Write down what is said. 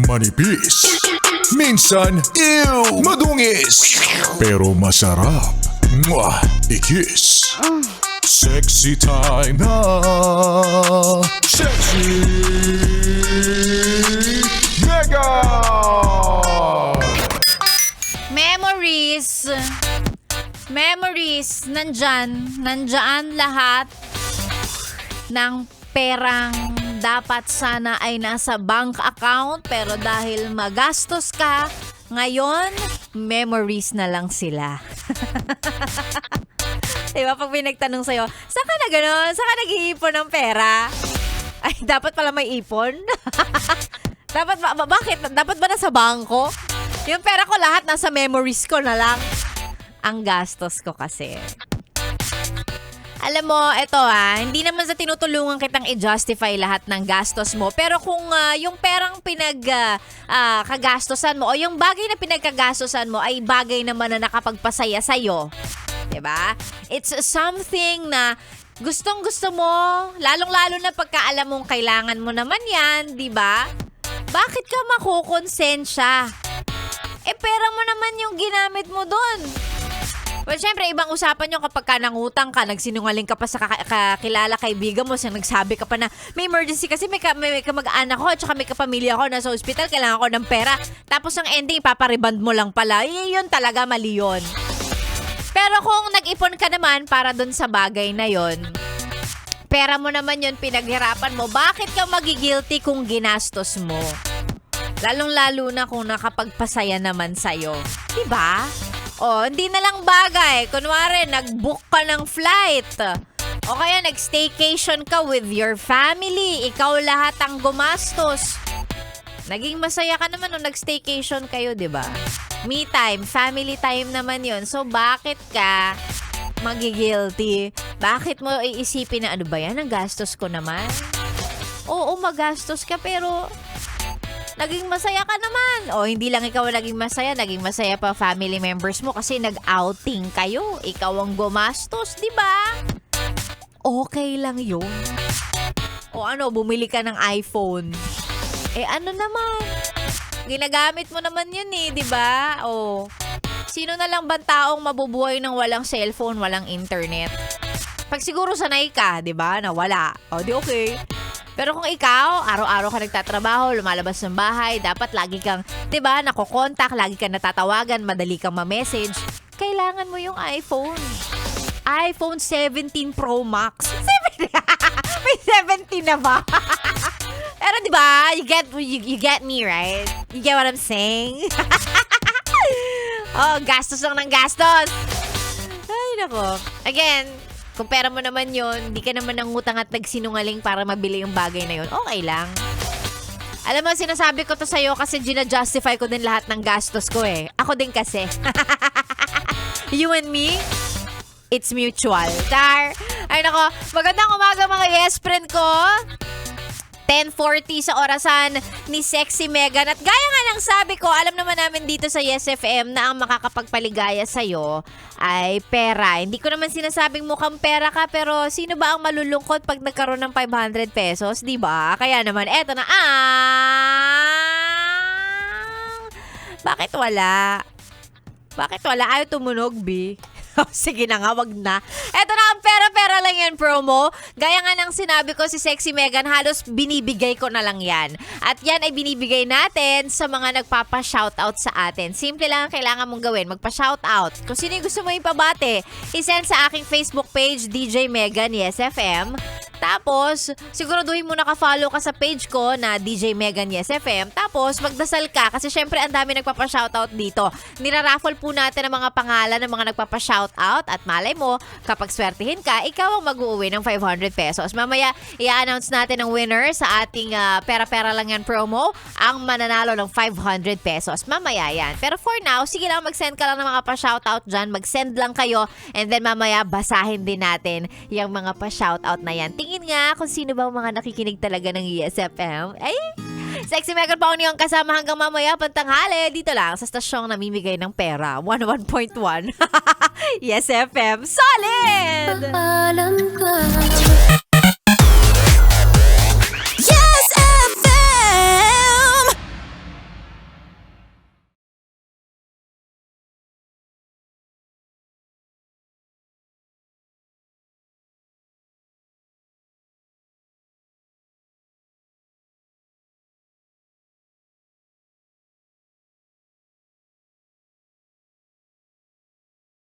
manipis. Minsan, ew, madungis. Pero masarap. Mwah, ikis. Sexy time na. Sexy Mega! Memories. Memories. Nandyan lahat ng perang dapat sana ay nasa bank account, pero dahil magastos ka, ngayon, memories na lang sila. Diba, pag pinagtanong sa'yo, saan ka na gano'n? Saan ka nag-iipon ng pera? Ay, dapat pala may ipon? Dapat ba, bakit? Dapat ba nasa bangko? Yung pera ko lahat nasa memories ko na lang. Ang gastos ko kasi. Alam mo, eto hindi naman sa tinutulungan kitang i-justify lahat ng gastos mo. Pero kung yung perang kagastosan mo o yung bagay na pinagkagastosan mo ay bagay naman na nakapagpasaya sa'yo. Diba? It's something na gustong-gusto mo, lalong-lalo na pagka alam mong kailangan mo naman yan, diba? Bakit ka makukonsensya? Pera mo naman yung ginamit mo dun. Well, syempre, ibang usapan yung kapag ka nangutang ka, nagsinungaling ka pa sa kakilala kaibigan mo, nagsabi ka pa na may emergency kasi may kamag-anak ko at saka may kapamilya ko nasa ospital, kailangan ko ng pera. Tapos ang ending, papariband mo lang pala. Yun talaga, mali yun. Pero kung nag-ipon ka naman para dun sa bagay na yun, pera mo naman yun, pinaghirapan mo, bakit ka magigilty kung ginastos mo? Lalong-lalo na kung nakapagpasaya naman sa'yo. Diba? O, hindi na lang bagay. Kunwari, nag-book ka ng flight. O kaya nag-staycation ka with your family. Ikaw lahat ang gumastos. Naging masaya ka naman nung nag-staycation kayo, diba? Me time, family time naman yon. So, bakit ka magigilty? Bakit mo iisipin na ano ba yan? Ang gastos ko naman? Oo, magastos ka pero naging masaya ka naman. O, hindi lang ikaw naging masaya pa family members mo kasi nag-outing kayo. Ikaw ang gumastos, di ba? Okay lang yun. O ano, bumili ka ng iPhone. Ano naman? Ginagamit mo naman yun di ba? O, sino na lang ba taong mabubuhay ng walang cellphone, walang internet? Pag siguro sanay ka, di ba, na wala. O, di okay. Pero kung ikaw, araw-araw ka nagtatrabaho, lumalabas ng bahay, dapat lagi kang, 'di ba, nakokontak, lagi kang natatawagan, madali kang ma-message, kailangan mo yung iPhone. iPhone 17 Pro Max. May 17 na ba? Pero 'di ba, you get me, right? You get what I'm saying? Oh, gastos lang ng gastos. Ay, nako. Again, kung pera mo naman yon, hindi ka naman nangutang at nagsinungaling para mabili yung bagay na yon, okay lang. Alam mo, sinasabi ko to sa'yo kasi gina-justify ko din lahat ng gastos ko Ako din kasi. You and me, it's mutual. Char! Ay nako, magandang umaga mga yes friend ko. 10:40 sa orasan ni Sexy Megan. At gaya nga ng sabi ko, alam naman namin dito sa Yes FM na ang makakapagpaligaya sa'yo ay pera. Hindi ko naman sinasabing mukhang pera ka, pero sino ba ang malulungkot pag nagkaroon ng 500 pesos? Diba? Kaya naman, eto na Bakit wala? Bakit wala? Ayaw tumunog, B. Sige na nga, wag na. Eto na ang pera-pera lang yan promo. Gaya nga ng sinabi ko, si Sexy Megan, halos binibigay ko na lang yan. At yan ay binibigay natin sa mga nagpapa-shoutout sa atin. Simple lang ang kailangan mong gawin, magpa-shoutout. Kung sino yung gusto mo ipabate, isend sa aking Facebook page, DJ Megan Yes FM. Tapos, siguraduhin mo naka-follow ka sa page ko na DJ Megan Yes FM. Tapos, magdasal ka kasi syempre ang dami nagpapa-shoutout dito. Niraraffle po natin ang mga pangalan ng mga nagpapa-shoutout at malay mo, kapag swertihin ka, ikaw ang mag-uwi ng 500 pesos. Mamaya, i-announce natin ang winner sa ating pera-pera lang yan promo, ang mananalo ng 500 pesos. Mamaya yan. Pero for now, sige lang, mag-send ka lang ng mga pa-shoutout dyan. Mag-send lang kayo and then mamaya basahin din natin yung mga pa-shoutout na yan. Tingin nga kung sino ba mga nakikinig talaga ng ESFM. Ay, Sexy Megan pa yung kasama hanggang mamaya pantanghali. Dito lang sa stasyong namimigay ng pera. 101.1. Yes FM. Solid! Paalam ka.